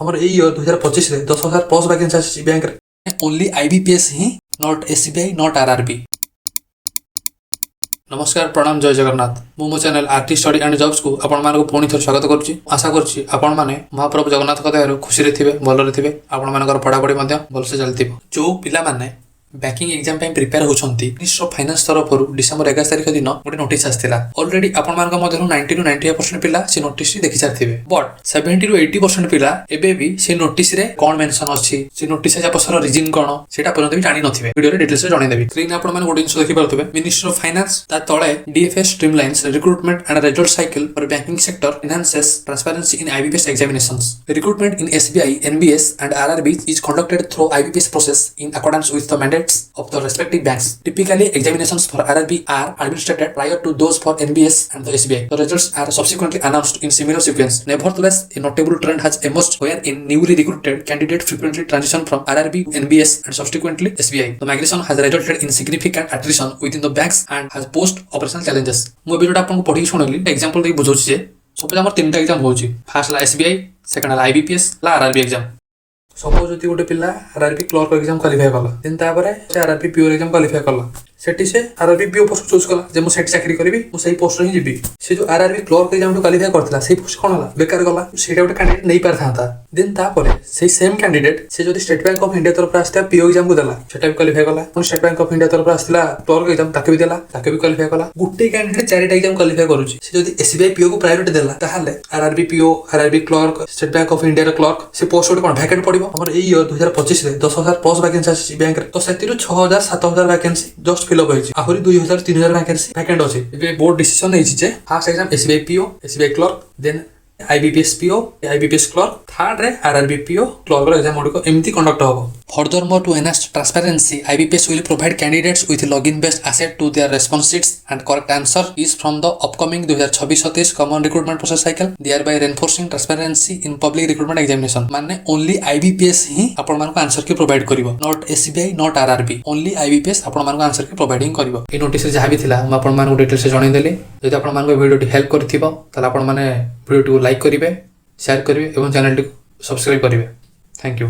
हमर एई ईयर 2025 रे 10,000 पोस्ट वैकेंसी आछि बैंक रे only IBPS he not SBI not RRB. नमस्कार प्रणाम जय जगन्नाथ मु मो channel RT study and jobs को आपण मानको पुणी थोर स्वागत करूची। आशा करूची आपण माने महाप्रभु जगन्नाथ का दयारु खुशी रे थिबे भलो रे थिबे आपण मानकर पढापढी मध्ये भल से चलतिबो। जो पिला माने बैंकिंग एग्जाम पे प्रिपेयर होछंती मिनिस्ट्री ऑफ फाइनेंस तरफरु डिसेंबर 11 तारिख दिन गोटे नोटिस आस्थिला। ऑलरेडी आपण मानक मध्यरु 90 टू 95% पिला से नोटिस देखि सारथिबे, बट 70 टू 80% पिला एबे भी से नोटिस रे कोन मेंशन अछि, से नोटिस जा पसर रीजन कोन सेटा पर्यंत भी जानि नथिबे। वीडियो रे डिटेल्स रे जणाइ देबी। स्क्रीन आपण माने गोटे जिंस देखि पारथबे, मिनिस्ट्री ऑफ फाइनेंस ता तळे DFS streamlines recruitment and result cycle for banking sector enhances transparency in IBPS examinations. Recruitment in SBI NBS and RRB is conducted through IBPS process in accordance with the mandates of the respective banks. Typically, examinations for RRB are administered prior to those for NBS and the SBI. The results are subsequently announced in similar sequence. Nevertheless, a notable trend has emerged wherein newly recruited candidates frequently transition from RRB to NBS and subsequently SBI. The migration has resulted in significant attrition within the banks and has posed operational challenges. ମୁଁ ଏ ଭିଡ଼ିଓଟା ଆପଣଙ୍କୁ ପଢ଼ିକି ଶୁଣେଇଲି example ଦେଇକି ବୁଝାଉଛି ଯେ suppose ଆମର ତିନିଟା exam ହେଉଛି। First ହେଲା SBI, second ହେଲା IBPS, ହେଲା RRB ଏକ୍ସାମ। सपोज जदि गोटे पिला आरआरबी क्लर्क एग्जाम क्वालिफाई कला देन तापरे से आरआरबी पीओ एग्जाम क्वालिफाई कला सेठी से आरआरबी पीओ पोस्ट चूज कला जे मु सेठी चाकरी करबी मु सही पोस्ट रे ही जिबी। से जो आरआरबी क्लर्क एग्जाम तो क्वालिफाई करथला सही पोस्ट कोन हला बेकार गला सेटा गोटे कैंडिडेट नै पार थांता। देन तापरे से सेम कैंडिडेट से जदि स्टेट बैंक ऑफ इंडिया तरफ आस्था पीओ एग्जाम को देला सेटा भी क्वालिफाई कला, पुन स्टेट बैंक ऑफ इंडिया तरफ आस्थिला क्लर्क एग्जाम ताके भी देला ताके भी क्वालिफाई कला। गुटे कैंडिडेट चारिटा एग्जाम क्वालिफाई करूची। से जदि एसबीआई पीओ को प्रायोरिटी देला ताहाले RRB PO RRB clerk State Bank of India रो क्लर्क से पोस्ट कोन वैकेंट पड़िबो। हमर एई ईयर 2025 रे 10,000 पोस्ट वैकेंसी आछि बैंक रे, तो सेतिरु 6,000 7,000 वैकेंसी जस्ट फिल अप होइछि। आहुरी 2,000 3,000 वैकेंसी वैकेंट अछि। एबे बोर्ड डिसीजन नेछि जे first exam SBI PO SBI clerk, then IBPS PO IBPS clerk, third रे RRB PO clerk रो एग्जाम गुडी को एमती कंडक्ट होबो। Furthermore, to enhance transparency, IBPS will provide candidates with login based access to their response sheets and correct answer is from the upcoming 2026-27 common recruitment process cycle, thereby reinforcing transparency in public recruitment examination। माने only IBPS ही आपण मानको answer के provide करिवो, not SBI not RRB, only IBPS आपण मानको answer के providing करिवो। ए notice रे जहा भी थिला हम आपण मानको डिटेल्स से जणाइ देली। जदि आपण मानको वीडियो टी हेल्प करथिबो ताले आपण माने वीडियो टी लाइक करिवे, शेयर करिवे एवं चैनल टी सब्सक्राइब करिवे। Thank you.